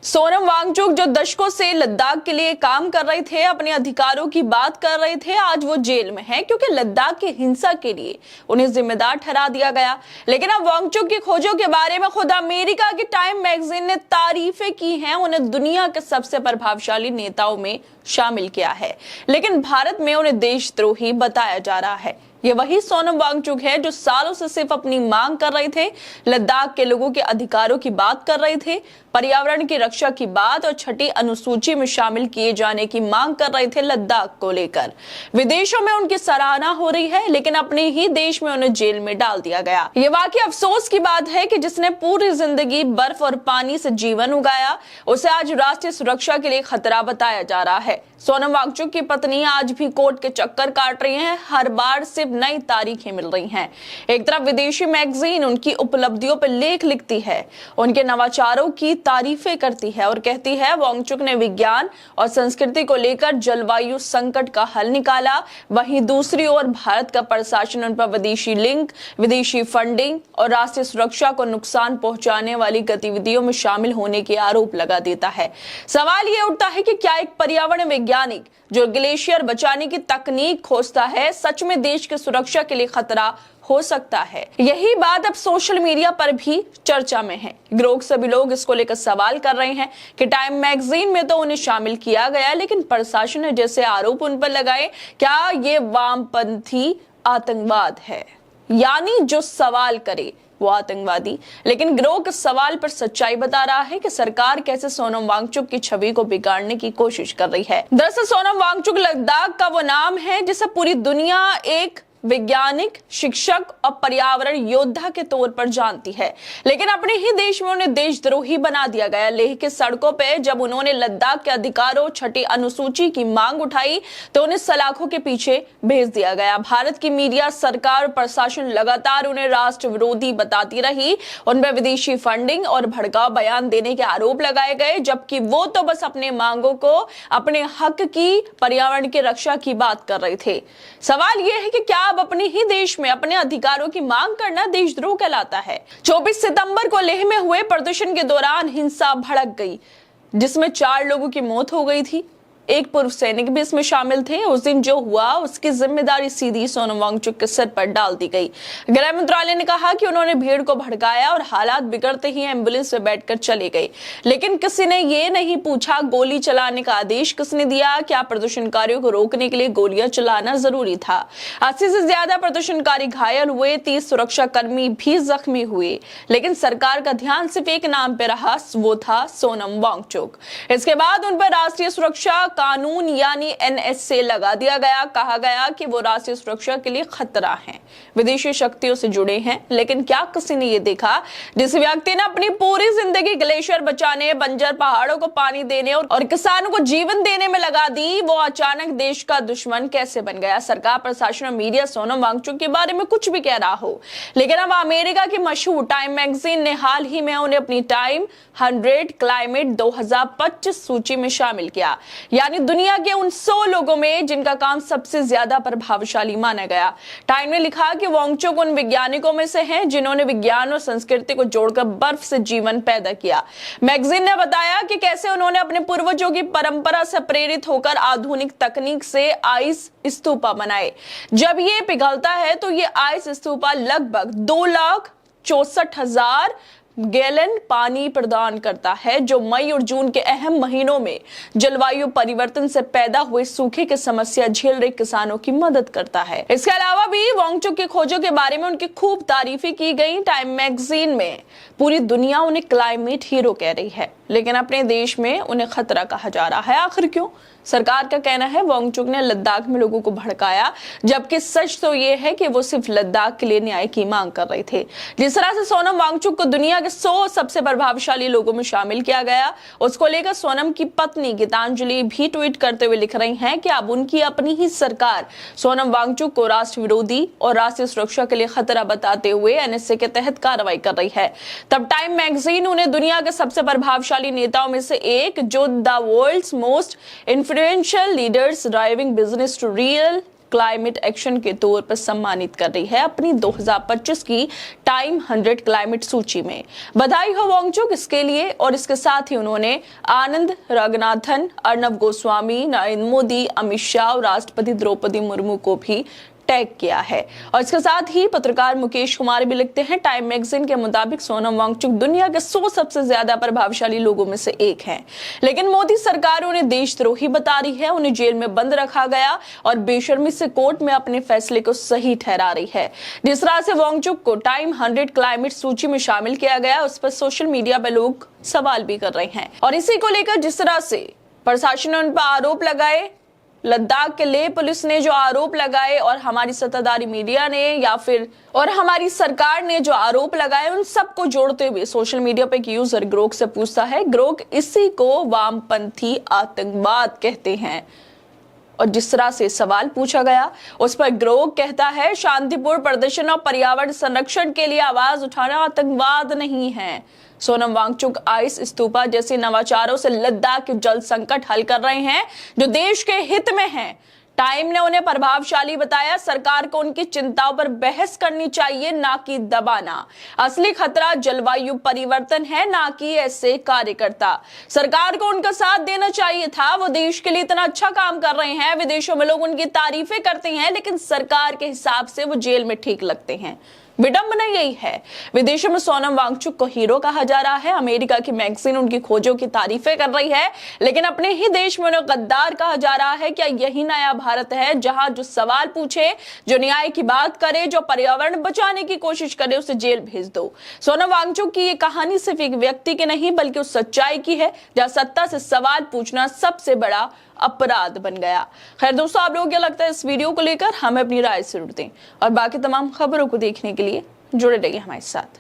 सोनम वांगचुक जो दशकों से लद्दाख के लिए काम कर रहे थे, अपने अधिकारों की बात कर रहे थे, आज वो जेल में हैं क्योंकि लद्दाख की हिंसा के लिए उन्हें जिम्मेदार ठहरा दिया गया। लेकिन अब वांगचुक की खोजों के बारे में खुद अमेरिका की टाइम मैगजीन ने तारीफें की हैं। उन्हें दुनिया के सबसे प्रभावशाली नेताओं में शामिल किया है, लेकिन भारत में उन्हें देशद्रोही बताया जा रहा है। ये वही सोनम वांगचुक है जो सालों से सिर्फ अपनी मांग कर रहे थे, लद्दाख के लोगों के अधिकारों की बात कर रहे थे, पर्यावरण की रक्षा की बात और छठी अनुसूची में शामिल किए जाने की मांग कर रहे थे। लद्दाख को लेकर विदेशों में उनकी सराहना हो रही है, लेकिन अपने ही देश में उन्हें जेल में डाल दिया गया। ये वाकई अफसोस की बात है कि जिसने पूरी जिंदगी बर्फ और पानी से जीवन उगाया, उसे आज राष्ट्रीय सुरक्षा के लिए खतरा बताया जा रहा है। सोनम वांगचुक की पत्नी आज भी कोर्ट के चक्कर काट रही हैं। हर बार सिर्फ नई तारीखें मिल रही हैं। एक तरफ विदेशी मैगजीन उनकी उपलब्धियों पर लेख लिखती है, उनके नवाचारों की तारीफें करती है और कहती है वांगचुक ने विज्ञान और संस्कृति को लेकर जलवायु संकट का हल निकाला। वहीं दूसरी ओर भारत का प्रशासन उन पर विदेशी लिंक, विदेशी फंडिंग और राष्ट्रीय सुरक्षा को नुकसान पहुंचाने वाली गतिविधियों में शामिल होने के आरोप लगा देता है। सवाल ये उठता है कि क्या एक पर्यावरण वैज्ञानिक जो ग्लेशियर बचाने की तकनीक खोजता है, सच में देश की सुरक्षा के लिए खतरा हो सकता है? यही बात अब सोशल मीडिया पर भी चर्चा में है। ग्रोक सभी लोग इसको लेकर सवाल कर रहे हैं कि टाइम मैगजीन में तो उन्हें शामिल किया गया, लेकिन प्रशासन ने जैसे आरोप उन पर लगाए, क्या ये वामपंथी आतंकवाद है? यानी जो सवाल करे वो आतंकवादी। लेकिन ग्रोक इस सवाल पर सच्चाई बता रहा है कि सरकार कैसे सोनम वांगचुक की छवि को बिगाड़ने की कोशिश कर रही है। दरअसल सोनम वांगचुक लद्दाख का वो नाम है जिसे पूरी दुनिया एक वैज्ञानिक, शिक्षक और पर्यावरण योद्धा के तौर पर जानती है, लेकिन अपने ही देश में उन्हें देशद्रोही बना दिया गया। लेह की सड़कों पे जब उन्होंने लद्दाख के अधिकारों, छठी अनुसूची की मांग उठाई तो उन्हें सलाखों के पीछे भेज दिया गया। भारत की मीडिया, सरकार और प्रशासन लगातार उन्हें राष्ट्र विरोधी बताती रही। उनमें विदेशी फंडिंग और भड़काऊ बयान देने के आरोप लगाए गए, जबकि वो तो बस अपने मांगों को, अपने हक की, पर्यावरण की रक्षा की बात कर रहे थे। सवाल यह है कि क्या अपने ही देश में अपने अधिकारों की मांग करना देशद्रोह कहलाता है? 24 सितंबर को लेह में हुए प्रदर्शन के दौरान हिंसा भड़क गई, जिसमें 4 लोगों की मौत हो गई थी। एक पूर्व सैनिक भी इसमें शामिल थे। उस दिन जो हुआ उसकी जिम्मेदारी सीधी सोनम वांगचुक के सिर पर डाल दी गई। गृह मंत्रालय ने कहा कि उन्होंने भीड़ को भड़काया और हालात बिगड़ते ही एम्बुलेंस में बैठकर चले गए, लेकिन किसी ने ये नहीं पूछा गोली चलाने का आदेश किसने दिया? क्या प्रदर्शनकारियों को रोकने के लिए गोलियां चलाना जरूरी था? 80 से ज्यादा प्रदर्शनकारी घायल हुए, 30 सुरक्षा कर्मी भी जख्मी हुए, लेकिन सरकार का ध्यान सिर्फ एक नाम पे रहा, वो था सोनम वांगचुक। इसके बाद उन पर राष्ट्रीय सुरक्षा कानून यानी NSA लगा दिया गया। कहा गया कि वो राष्ट्रीय सुरक्षा के लिए खतरा हैं, विदेशी शक्तियों से जुड़े हैं। लेकिन क्या किसी ने ये देखा जिस व्यक्ति ने अपनी पूरी जिंदगी ग्लेशियर बचाने, बंजर पहाड़ों को पानी देने और किसानों को जीवन देने में लगा दी, वो अचानक देश का दुश्मन कैसे बन गया? सरकार, प्रशासन और मीडिया सोनम वांगचुक के बारे में कुछ भी कह रहा हो, लेकिन अब अमेरिका की मशहूर टाइम मैगजीन ने हाल ही में उन्हें अपनी टाइम 100 क्लाइमेट 2025 सूची में शामिल किया, यानी दुनिया के उन 100 लोगों में जिनका काम सबसे ज्यादा प्रभावशाली माना गया। टाइम ने लिखा कि वांगचुक उन वैज्ञानिकों में से हैं जिन्होंने विज्ञान और संस्कृति को जोड़कर बर्फ से जीवन पैदा किया। मैगजीन ने बताया कि कैसे उन्होंने अपने पूर्वजों की परंपरा से प्रेरित होकर आधुनिक तकनीक से आइस स्तूपा बनाए। जब ये पिघलता है तो ये आइस स्तूपा लगभग 2,64,000 गैलन पानी प्रदान करता है, जो मई और जून के अहम महीनों में जलवायु परिवर्तन से पैदा हुए सूखे की समस्या झेल रहे किसानों की मदद करता है। इसके अलावा भी वांगचुक की खोजों के बारे में उनकी खूब तारीफें की गई। टाइम मैगजीन में पूरी दुनिया उन्हें क्लाइमेट हीरो कह रही है, लेकिन अपने देश में उन्हें खतरा कहा जा रहा है। आखिर क्यों? सरकार का कहना है वांगचुक ने लद्दाख में लोगों को भड़काया, जबकि सच तो ये है कि वो सिर्फ लद्दाख के लिए न्याय की मांग कर रहे थे। जिस तरह से सोनम वांगचुक को दुनिया के 100 सबसे प्रभावशाली लोगों में शामिल किया गया, उसको लेकर सोनम की पत्नी गीतांजलि भी ट्वीट करते हुए लिख रही हैं कि अब उनकी अपनी ही सरकार सोनम वांगचुक को राष्ट्र विरोधी और राष्ट्रीय सुरक्षा के लिए खतरा बताते हुए NSA के तहत कार्रवाई कर रही है। तब टाइम मैगजीन उन्हें दुनिया के सबसे प्रभावशाली नेताओं में से एक, जो the world's most influential leaders driving business to real climate action के तौर पर सम्मानित कर रही है अपनी 2025 की टाइम 100 क्लाइमेट सूची में। बधाई हो वांगचुक इसके लिए। और इसके साथ ही उन्होंने आनंद रंगनाथन, अर्नब गोस्वामी, नरेंद्र मोदी, अमित शाह और राष्ट्रपति द्रौपदी मुर्मू को भी टैग किया है। और इसके साथ ही पत्रकार मुकेश कुमार भी लिखते हैं, टाइम मैगजीन के मुताबिक सोनम वांगचुक दुनिया के 100 सबसे ज्यादा प्रभावशाली लोगों में से एक हैं। लेकिन मोदी सरकार उन्हें देशद्रोही बता रही है, उन्हें जेल में बंद रखा गया और बेशर्मी से कोर्ट में अपने फैसले को सही ठहरा रही है। जिस तरह से वांगचुक को टाइम 100 क्लाइमेट सूची में शामिल किया गया, उस पर सोशल मीडिया पर लोग सवाल भी कर रहे हैं। और इसी को लेकर जिस तरह से प्रशासन ने उन पर आरोप लगाए, लद्दाख के लेह पुलिस ने जो आरोप लगाए और हमारी सत्ताधारी मीडिया ने या फिर और हमारी सरकार ने जो आरोप लगाए, उन सबको जोड़ते हुए सोशल मीडिया पे एक यूजर ग्रोक से पूछता है, ग्रोक इसी को वामपंथी आतंकवाद कहते हैं। और जिस तरह से सवाल पूछा गया उस पर ग्रोक कहता है, शांतिपूर्ण प्रदर्शन और पर्यावरण संरक्षण के लिए आवाज उठाना आतंकवाद नहीं है। सोनम वांगचुक आइस स्तूपा जैसे नवाचारों से लद्दाख के जल संकट हल कर रहे हैं जो देश के हित में है। टाइम ने उन्हें प्रभावशाली बताया। सरकार को उनकी चिंताओं पर बहस करनी चाहिए, ना कि दबाना। असली खतरा जलवायु परिवर्तन है, ना कि ऐसे कार्यकर्ता। सरकार को उनका साथ देना चाहिए था। वो देश के लिए इतना अच्छा काम कर रहे हैं, विदेशों में लोग उनकी तारीफें करते हैं, लेकिन सरकार के हिसाब से वो जेल में ठीक लगते हैं। विडंबना यही है, विदेशों में सोनम वांगचुक को हीरो कहा जा रहा है, अमेरिका की मैगजीन उनकी खोजों की तारीफें कर रही है, लेकिन अपने ही देश में उन्हें गद्दार कहा जा रहा है। क्या यही नया भारत है, जहां जो सवाल पूछे, जो न्याय की बात करे, जो पर्यावरण बचाने की कोशिश करे, उसे जेल भेज दो। सोनम वांगचुक की ये कहानी सिर्फ एक व्यक्ति की नहीं बल्कि उस सच्चाई की है जहां सत्ता से सवाल पूछना सबसे बड़ा अपराध बन गया। खैर दोस्तों, आप लोगों को क्या लगता है इस वीडियो को लेकर? हमें अपनी राय जरूर दें और बाकी तमाम खबरों को देखने के लिए जुड़े रहिए हमारे साथ।